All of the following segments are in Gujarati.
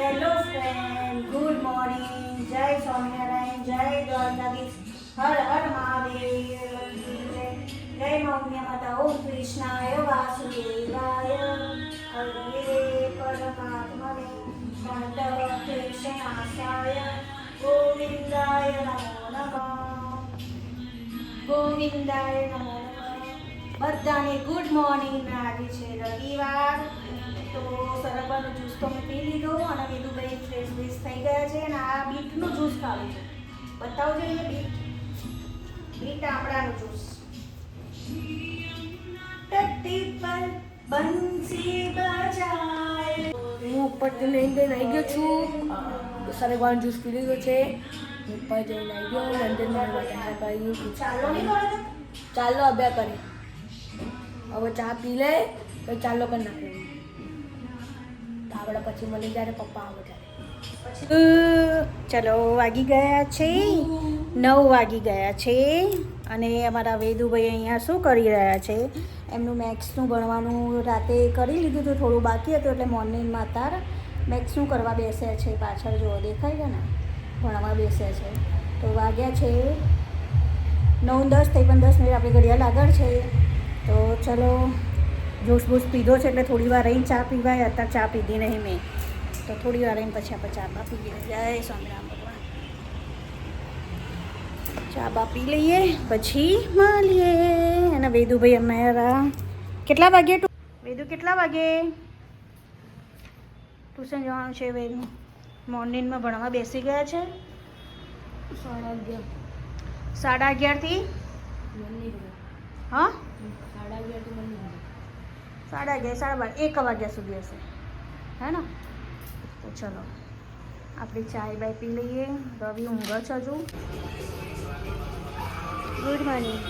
Hello friend, good morning. જય સ્વામિનારાયણ, જય દ્વારકાધીશ, હર હર મહાદેવ. જય મૌન્ય માતા. ઓમ કૃષ્ણાય વાસુદેવાય, હરિયે પરમાત્મને નમઃ. કૃષ્ણાય ગોવિંદાય નમો નમઃ. ગોવિંદાય નમો નમઃ. બધાને ગુડ મોર્નિંગ. આજે છે રવિવાર, તો સરગવાનો જ્યુસ તો મેં પી લીધો અને વેદુભાઈ ફ્રેશ ફ્રેશ થઈ ગયા છે. અને આ બીટનું જ્યુસ ખાવું છે. બતાવજો અહીંયા બીટ આમળાનું જ્યુસ. ટટ્ટી પર બંસી બજાય. હું ઉપરથી લઈને આવી ગયો છું. સરગવાનો જ્યુસ પી લીધો છે. ઉપર જઈને આવી ગયો. લંડનમાં ચાલો નહીં કરો તો. ચાલો અભ્યાસ કરી. હવે ચા પી લે પછી ચાલો કરી નાખે. તો આપણે પછી મળી જાય પપ્પા આવે ત્યારે. ચલો વાગી ગયા છે 9 વાગી ગયા છે. અને અમારા વેદુભાઈ અહીંયા શું કરી રહ્યા છે? એમનું મેથ્સનું ભણવાનું રાતે કરી લીધું હતું, થોડું બાકી હતું એટલે મોર્નિંગમાં અત્યારે મેથ્સનું કરવા બેસ્યા છે. પાછળ જો દેખાય છે ને, ભણવા બેસ્યા છે. તો વાગ્યા છે 9:10 થઈ, પણ 10 મિનિટ આપણી ઘડિયાળ આગળ છે. તો ચલો જ્યુસ બૂસ પીધો છે એટલે થોડી વાર રહીને ચા પીવાય. અત્યારે ચા પીધી નહીં મેં, તો થોડી વાર રહીને પછી આપણે ચા બા પી લઈએ. જય સ્વામિનારાયણ ભગવાન. ચા બા પી લઈએ પછી મળીએ. અને વેદુભાઈ અમારા કેટલા વાગે વેદુ કેટલા વાગે ટ્યુશન જવાનું છે? વેદુ મોર્નિંગમાં ભણવા બેસી ગયા છે 11:30 હા 11:30 1 વાગ્યા સુધી હશે, હે ને? તો ચલો આપણે ચાય બાય પી લઈએ. રવિ ઊંઘ છે હજુ. Good morning.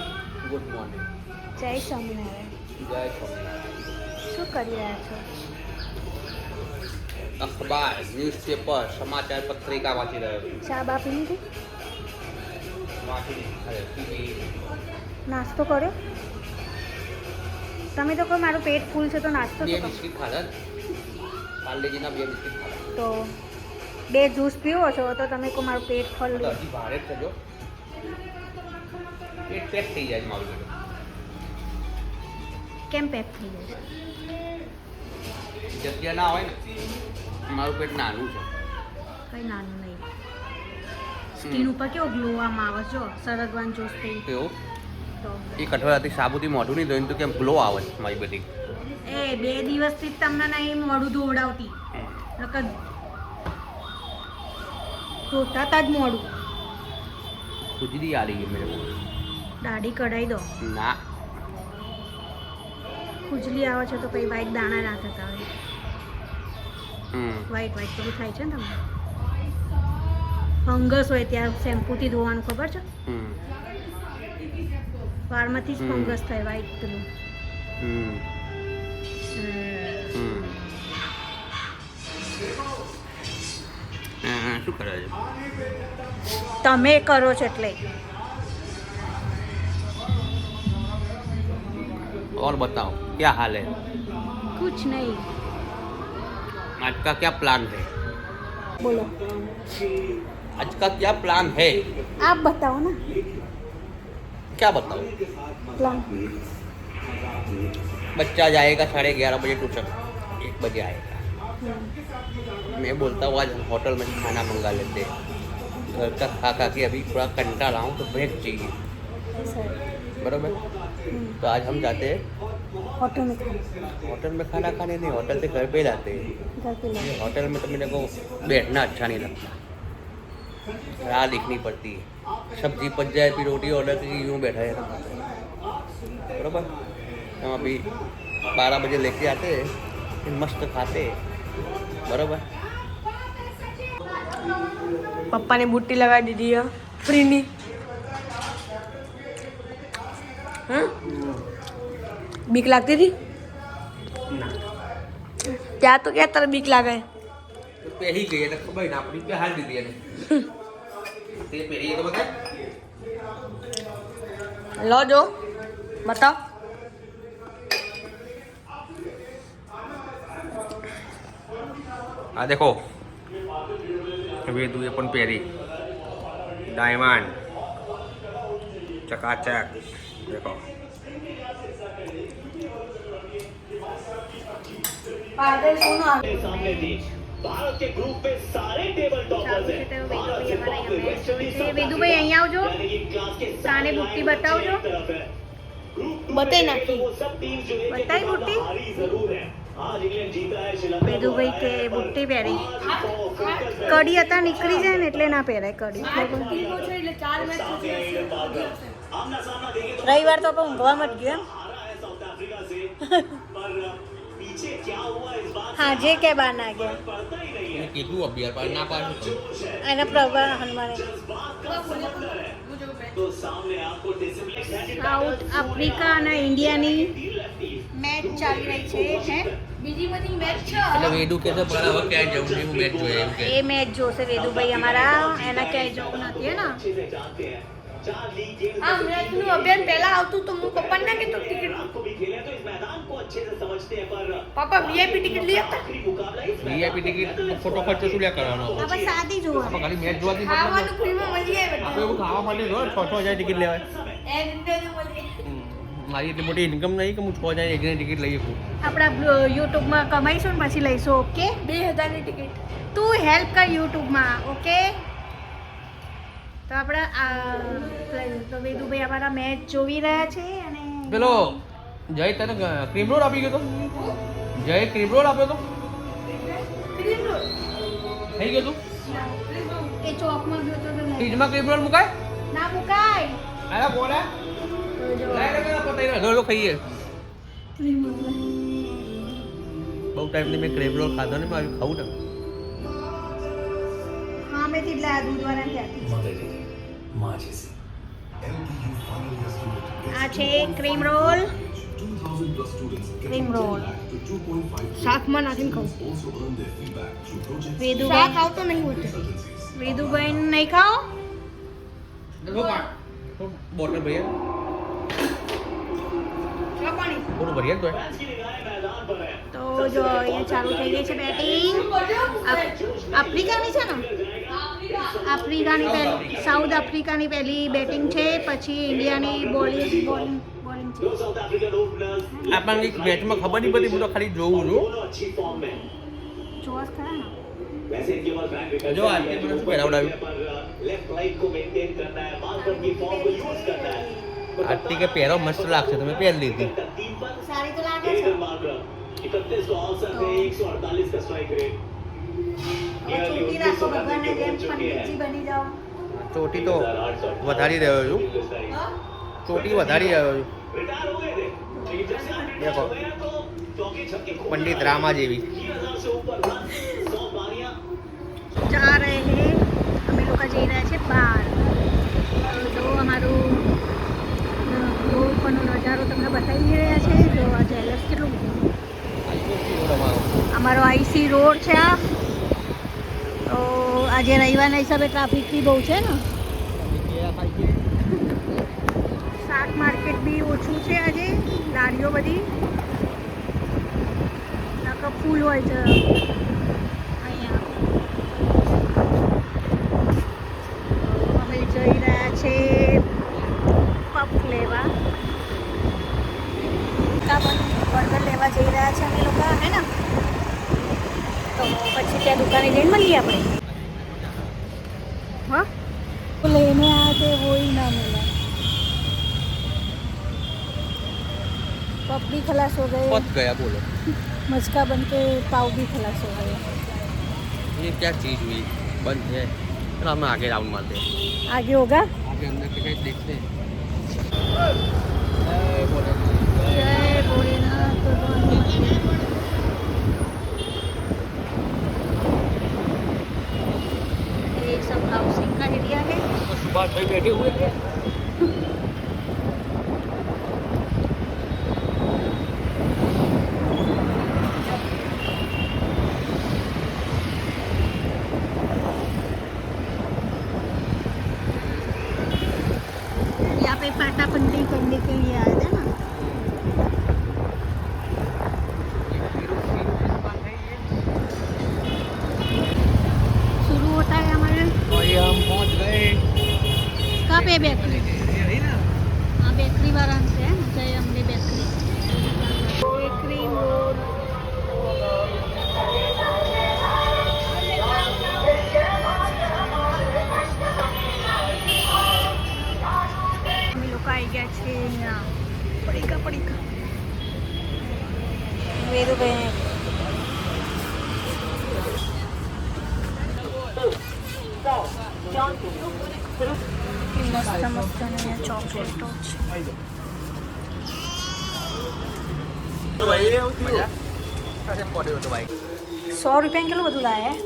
Good morning. જય સ્વામિનારાયણ. જય સ્વામિનારાયણ. શું કરી રહ્યા છો? અખબાર, ન્યૂઝપેપર, સમાચાર પત્રિકા વાંચી રહ્યો છું. ચા બા પી લીધી? ટીવી. નાસ્તો કર્યો? તમે તો કહો મારું પેટ ફૂલ છે તો નાસ્તો બે શું કરો? બિસ્કિટ ખાધા ને? પાર્લેજીના 2 બિસ્કિટ ખાધા. તો 2 જ્યુસ પીવો છો તો તમે કહો મારું પેટ ફૂલ. તો હજી ભારે જ થજો. પેટ પેક થઈ જાય છે મારું બધું. કેમ પેક થઈ જાય છે? જગ્યા ના હોય ને, મારું પેટ નાનું છે. કંઈ નાનું નહીં. સ્કિન ઉપર કેવો ગ્લો આમ આવે છે જો સરગવાન જ્યુસ પી એવું તો. એક અઠવાડિયાથી સાબુથી મોઢું નહીં ધોઈને તો કેમ ગ્લો આવે છે મારી બધી. એ 2 દિવસથી જ તમને નહીં મોડું ધોવડાવતી. નકર ધોતા જ મોડું. ખુજલી આ રહી है मेरे को. દાઢી કઢાઈ દો. ના, ખુજલી આવે છે તો પછી વાઈટ દાણા ના થતા હોય. વાઈટ પેલું થાય છે ને તમને. ફંગસ હોય ત્યાં શેમ્પૂથી ધોવાનું, ખબર છે? વાળમાંથી જ ફંગસ થાય વાઈટ પેલું. શું કરે છે? તમે કરો છો એટલે. और बताओ क्या हाल है? कुछ नहीं. आज का क्या प्लान है? बोलो. आज का क्या प्लान है? आप बताओ ना क्या बताओ? प्लान. बच्चा जाएगा 11:30 बजे ट्यूशन, 1 बजे आएगा. मैं बोलता हूँ आज होटल में खाना मंगा लेते हैं. घर का खा खा के अभी थोड़ा कंटाला हूँ तो ब्रेक चाहिए. बराबर. तो आज हम जाते हैं होटल में खाना. होटल में खाना खाने नहीं, होटल से घर पे लाते हैं. घर पे लो. होटल में तो मेरे को बैठना अच्छा नहीं लगता, राह देखनी पड़ती है. सब्जी पच जाए फिर रोटी ऑर्डर की यूँ बैठा है बराबर. हम अभी 12 बजे लेके आते हैं, फिर मस्त खाते हैं. बराबर. પપ્પાને બુટ્ટી લગાવી દીધી ફ્રીની. બીક લાગતી હતી ત્યાં તો ક્યાં તારે બીક લાગે? तो પહેરી ગઈ એટલે ખબર ના આપણી પહેરી દીધી એને. તે પહેરી તો બતા. લો જો બતાવ. हाँ देखो વેદુએ પણ પહેરી ડાયમંડ ચકાચક દેખો પાગલ સોનો આવે सामने थी भारत के ग्रुप में सारे टेबल टॉपर्स हैं भारत से टॉप में वेस्ट इंडीज વેદુભાઈ અહીંયા આવજો यानी कि क्लास के સાને બુટ્ટી બતાવજો બતાઈ નાખી वो सब टीम जो है બતાઈ બુટ્ટી हारी जरूर है आज इंग्लैंड जीता है श्रीलंका વેદુભાઈ કે બુટ્ટી પહેરી કડી હતા નીકળી જાય ને એટલે ના પહેરાય કડી आमना सामना देंगे तो રવિવાર તો આપણે ઊંઘવા મત ગયો हारा है साउथ अफ्रीका से पर पीछे क्या हुआ इस बात હા જે કે બહાર ના ગયા पड़ता ही नहीं है કીધું અભિયાર પર ના પાડ્યું એના પ્રભા હનુમાને तो सामने आपको डिसिप्लिन સાઉથ આફ્રિકા અને ઇન્ડિયાની મેચ ચાલી રહી છે હે બીજી બધી મેચ છે એટલે વેદુ કે છે પણ હવે ક્યાંય જવું નહીં હું મેચ જોઈએ એમ કે એ મેચ જોશે વેદુભાઈ અમારા એના ક્યાંય જવું નથી હે ને जानते हैं 4 लीग गेम्स આ મેચનું અભિયાન પહેલા આવતું તો હું પપ્પાને ના કીધું ટિકિટ को भी खेले तो इस मैदान को अच्छे से समझते हैं पर પપ્પા વીઆઈપી ટિકિટ લઈ આપતા आखिरी मुकाबला इस વીઆઈપી ટિકિટ ફોટો ખર્ચો શું લે કરવાનો આપણે સાદી જોવા આપણે ખાલી મેચ જોવાથી મતલબ ખાવાનું ફ્રીમાં મળી જાય આપણે એવું ખાવા માટે જો 6,000 ટિકિટ લેવાય એ રીતે જ મળી મારી એટલી મોટી ઇન્કમ નહીં કે હું 6,000 એકની ટિકિટ લઈ શકું આપણા યુટ્યુબમાં કમાઈશું ને પછી લઈશું ઓકે 2000ની ટિકિટ તું હેલ્પ કર યુટ્યુબમાં ઓકે તો આપણે તો વેદુભાઈ અમારા મેચ જોઈ રહ્યા છે અને પેલો જય તને ક્રીમ રોલ આપી ગયો તો જય ક્રીમ રોલ આપ્યો તો થઈ ગયો તું એ ચોકમાં ગયો તો નહીં ફ્રીજમાં ક્રીમ રોલ મુકાય ના મુકાય અરે બોલે તો જો પતાઈ રહ્યો ખાઈએ બહુ ટાઈમથી મેં ક્રીમ રોલ ખાધો ને મારું ખાવું ને હા મેં કેટલા દૂધવાળા ત્યાંથી આ છે ક્રીમ રોલ ક્રીમ રોલ શાકમાં નાખીને ખાઉં વેદુભાઈ ખાવ તો નહીં હોતું વેદુભાઈ નહીં ખાઓ બોટલ ભૈયા થોડું ભરીએ તો मैच की निगाहें मैदान पर है તો જો અહીંયા ચાલુ થઈ ગઈ છે બેટિંગ આફ્રિકાની છે ને આફ્રિકાની પહેલી સાઉથ આફ્રિકાની પહેલી બેટિંગ છે પછી ઇન્ડિયાની બોલિંગ છે दो साउथ अफ्रीकन ओपनर्स આપણને મેચમાં ખબર નહીં પડી હું તો ખાલી જોઉં છું दोनों अच्छी फॉर्म में જોશ ખરા ને वैसे इनके पास बैक विकेट जो आज के मैंने उसको पहरावડાવ્યું। पर लेफ्ट राइट को मेंटेन करना है मार्कर की फॉर्म को यूज करना है આજથી કે પહેરો મસ્ત લાગશે તમે પહેરી લીધી तीन पर સારી તો લાગે છે एडन मार्कर 31 का औसत है 148 का स्ट्राइक रेट હવે ચોટી રાખો ભગવાનને જેમ પંડિતજી બની જાઓ ચોટી તો વધારી રહ્યો છું ચોટી વધારી રહ્યો છું रिटायर हो गए थे लेकिन जब से आप देखो। रिटायर हो गए हैं तो चौके छक्के खूब पंडित रामा जेवी 3000 से ऊपर रन 100 पारियां જા રહે હે અમે લોકો જઈ રહ્યા છે બહાર તો જો અમારું રોડ પરનો નજારો તમને બતાવી રહ્યા છે જો આ જેલસ કેટલું અમારો આઈસી રોડ છે આ તો આજે રવિવારના હિસાબે ટ્રાફિક બી બહુ છે ને શાક માર્કેટ બી ઓછું છે આજે ગાડીઓ બધી નકર ફૂલ હોય છે અહીંયા અમે જઈ રહ્યા છે પફ લેવા બર્ગર લેવા જઈ રહ્યા છે અમે લોકો હે ને તો પછી ત્યાં દુકાને જઈને મળીએ આપણે હા લેને આ તે વોઈ ના मिला पप भी खलास हो गए પત ગયા બોલો मचका बन के पाव भी खलास हो गए ये क्या चीज़ हुई बंद है चलो हम आगे राउंड मारते हैं आगे होगा आगे अंदर के कहीं देखते हैं जय भोलेनाथ ये सब हाउसिंग का एरिया है सुभाष भाई बैठे हुए थे यहाँ पे पाटापंडी करने के लिए आए थे ना शुरू होता है हमारा બેકરી. આ બેકરી વાળા છે જય અંબે બેકરી. Bakery road. અમે લોકો આવી ગયા છે અહીંયા. પડીકા વેદુભાઈ મસ્ત મસ્ત અહીંયા ચોકલેટો છે. 100 રૂપિયા કેટલું બધું લાયા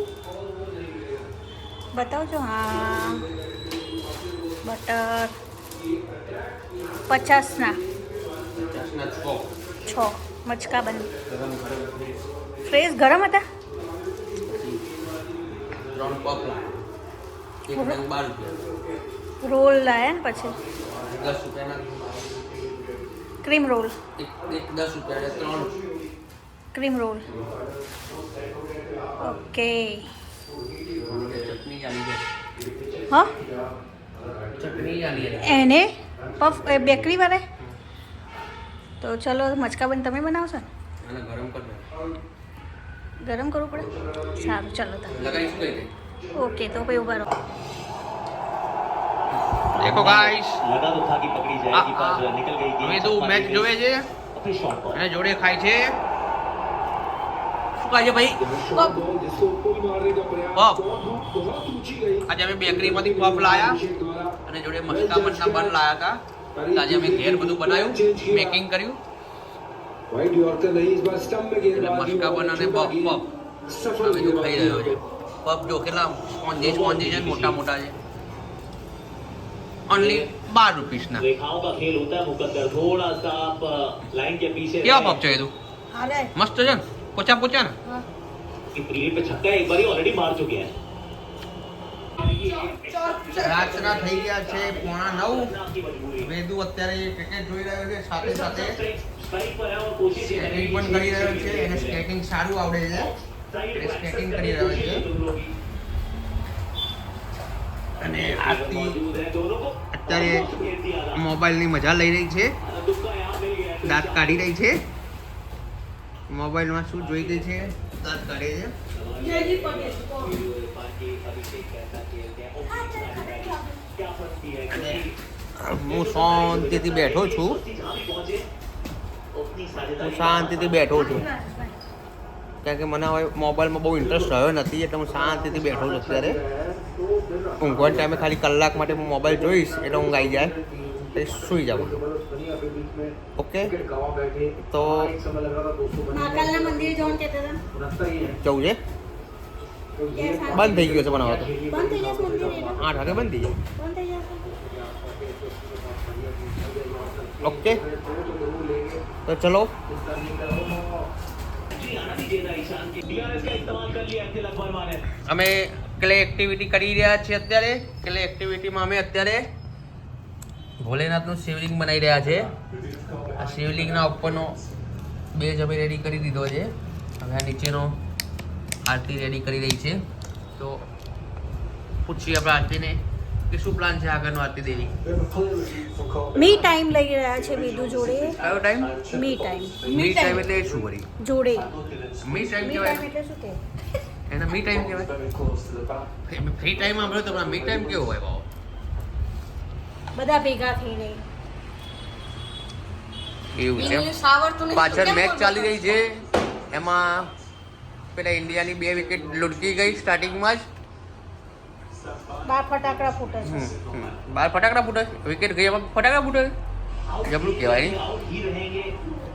બતાવજો. હા બટર 50 ના 6 મચકા બંધ. ફ્રેશ ગરમ હતા. 3 પપ એક નંગ 12 રૂપિયા. રોલ લાયા ને પછી 10 રૂપિયાના ક્રીમ રોલ. એક 10 રૂપિયા 3 ક્રીમ રોલ. ઓકે. ચટણી આલી છે. હા ચટણી આલી છે. એને પફ બેકરી વાળા. તો ચલો મચકા બંધ તમે બનાવશો ને. અને ગરમ કર દે. ગરમ કરવું પડે. સારું ચલો તમે લગાઈશ કઈ દે. ઓકે તો ભાઈ ઉભા રહો. देखो गाइस लगा तो था कि पकड़ी जाएगी पर निकल गई गेम. હવે તો મેચ જોવે છે अपने शॉट पर અને જોડે ખાય છે. શું ખાય છે ભાઈ? પફ. આજે અમે બેકરીમાંથી પફ લાયા અને જોડે મસ્કા બનના બન લાયા હતા. આજે અમે ઘેર બધું બનાવ્યું, મેકિંગ કર્યું. व्हाइट यॉर्कर नहीं इस बार स्टंप में એટલે गेंदबाजी મસ્કા બન અને પફ सफल હવે જો ખાઈ રહ્યો છે. પફ જો કેટલા સ્પોન્જી છે, મોટા મોટા છે. ઓનલી 12 રૂપીસના. रेखाओं का खेल होता है मुकद्दर. थोड़ा सा आप लाइन के पीछे કેવા પફ છે એ તું? હાલે મસ્ત છે ને? પોચા પોચા ને? की पीरियड पे छक्का एक बार ऑलरेडी मार चुके हैं. રાતના થઈ ગયા છે 8:45. વેદુ અત્યારે ક્રિકેટ જોઈ રહ્યો છે, સાથે સાથે स्ट्राइक पर है और कोशिश ये સ્કેટિંગ પણ કરી રહ્યો છે. એને સ્કેટિંગ સારું આવડે છે. એને સ્કેટિંગ કરી રહ્યો છે. અને આરતી અત્યારે મોબાઈલની મજા લઈ રહી છે. દાંત કાઢી રહી છે. મોબાઈલમાં શું જોઈ રહી છે? દાંત કાઢે છે. અને હું શાંતિથી બેઠો છું. હું શાંતિથી બેઠો છું કારણ કે મને હવે મોબાઈલમાં બહુ ઇન્ટરેસ્ટ રહ્યો નથી, એટલે હું શાંતિથી બેઠો છું અત્યારે. ઊંઘવાના ટાઈમે ખાલી કલાક માટે હું મોબાઈલ જોઈશ એટલે ઊંઘ આવી જાય એટલે સૂઈ જાઉં. ઓકે તો મહાકાલના મંદિરે જવાનું કહેતા હતા. જવું છે. બંધ થઈ ગયો છે બનાવવા તો. બંધ થઈ જશે મંદિર એટલે 8 વાગે બંધ થઈ જાય. બંધ થઈ જશે. ઓકે તો ચલો. અમે ક્લે એક્ટિવિટી કરી રહ્યા છીએ અત્યારે. ક્લે એક્ટિવિટીમાં અમે અત્યારે ભોલેનાથનું શિવલિંગ બનાવી રહ્યા છે. આ શિવલિંગના ઉપરનો બેઝ અમે રેડી કરી દીધો છે. હવે આ નીચેનો આરતી રેડી કરી રહી છે. તો પૂછીએ આપણે આરતીને કે શું પ્લાન છે આગળનો આરતી દેવી. મી ટાઈમ લઈ રહ્યા છે વેદુ જોડે. કયો time? Me time. Me time એટલે શું વળી? જોડે. મી ટાઈમ મી કહેવાય? ટાઈમ એટલે શું કે એને મી ટાઈમ કહેવાય? ફ્રી ટાઈમ આપણે તો મી ટાઈમ કેવો હોય બાબા? બધા ભેગા થઈને. એવું છે. પાછળ મેચ ચાલી રહી છે. એમાં પેલા ઇન્ડિયાની 2 વિકેટ લૂટકી ગઈ સ્ટાર્ટિંગમાં જ. 12 ફટાકડા ફૂટે છે. 12 ફટાકડા ફૂટે. વિકેટ ગઈ એમાં ફટાકડા ફૂટે. જબરું કહેવાય નહીં?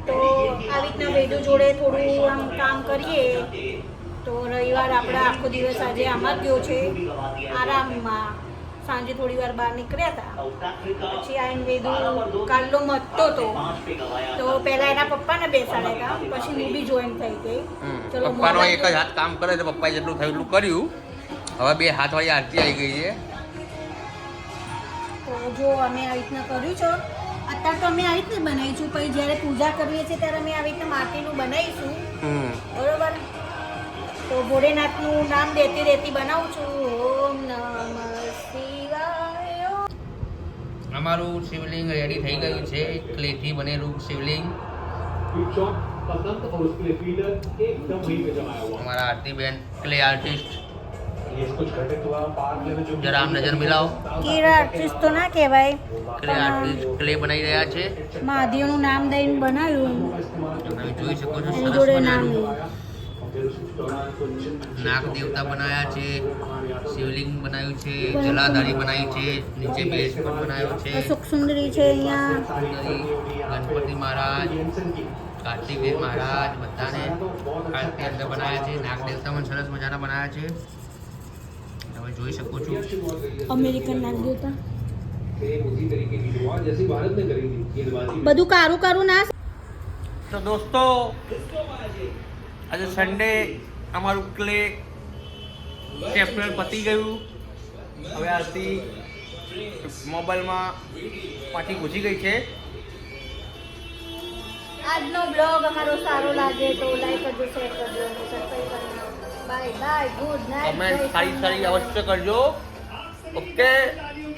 તો આવી રીતના વેદુ જોડે થોડું આમ કામ કરીએ તો રવિવાર આપણે આખો દિવસ આજે આમાં જ ગયો છે આરામમાં. સાંજે થોડી વાર બહાર નીકળ્યા હતા. પછી આઈને વેદુ કાલનો મતતો હતો તો પહેલા એના પપ્પાને બેસાડ્યા હતા, પછી હું બી જોઈન થઈ ગઈ. ચલો પપ્પાનો એક જ હાથ કામ કરે છે. પપ્પાએ જેટલું થયું એટલું કર્યું. હવે 2 હાથવાળી આરતી આવી ગઈ છે. તો જો અમે આવી રીતના કર્યું છે. અત્યારે તો અમે આવી રીતના બનાવીશું, પછી જ્યારે પૂજા કરીએ છીએ ત્યારે અમે આવી રીતના માટીનું બનાવીશું. બરોબર. તો ભોળેનાથનું નામ દેતી બનાવું છું. ઓમ નમઃ શિવાય. અમારું શિવલિંગ રેડી થઈ ગયું છે, ક્લેથી બનેલું શિવલિંગ. पसंद और उसके लिए फीडर एकदम वहीं पे जमाया हुआ અમારા આરતીબેન ક્લે આર્ટિસ્ટ. ये कुछ घटित हुआ पार्क में जो જરા આમ નજર મિલાવો. કીરા આર્ટિસ્ટ તો ના કહેવાય, ક્લે આર્ટિસ્ટ ક્લે બનાવી રહ્યા છે. મહાદેવનું નામ દઈને બનાવ્યું, તમે જોઈ શકો છો, એની સરસ જોડે નામ બનાવ્યું. નાગ દેવતા બનાવ્યા છે, શિવલિંગ બનાવ્યું છે, જલાધારી બનાવી છે, નીચે બેઝ પણ બનાવ્યો છે, અશોક સુંદરી છે અહીંયા, સુંદરી, ગણપતિ મહારાજ, કાર્તિકેય મહારાજ બધાને આરતી અંદર બનાવ્યા છે. નાગ દેવતા પણ સરસ મજાના બનાવ્યા છે, તમે જોઈ શકો છો. અમેરિકન નાગ દેવતા. सेम उसी तरीके की शुरुआत जैसे भारत ने करी थी गेंदबाजी में। બધું કારું કારું ના. તો દોસ્તો, આજે સન્ડે અમારું ક્લે ચેપ્ટર પતી ગયું. હવે આરતી મોબાઈલમાં પાછી ઘૂસી ગઈ છે. આજનો બ્લોગ અમારો સારો લાગે તો લાઈક કરજો, શેર કરજો અને સબસ્ક્રાઇબ કરજો. Bye bye, good night. Comment સારી સારી અવશ્ય કરજો. ઓકે,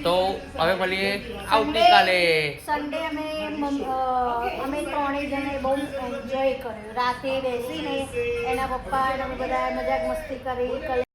તો હવે મળીએ આવતીકાલે. સન્ડે અમે ત્રણેય જણે બહુ એન્જોય કર્યું. રાતે બેસીને એના પપ્પા અને અમે બધા મજાક મસ્તી કરી.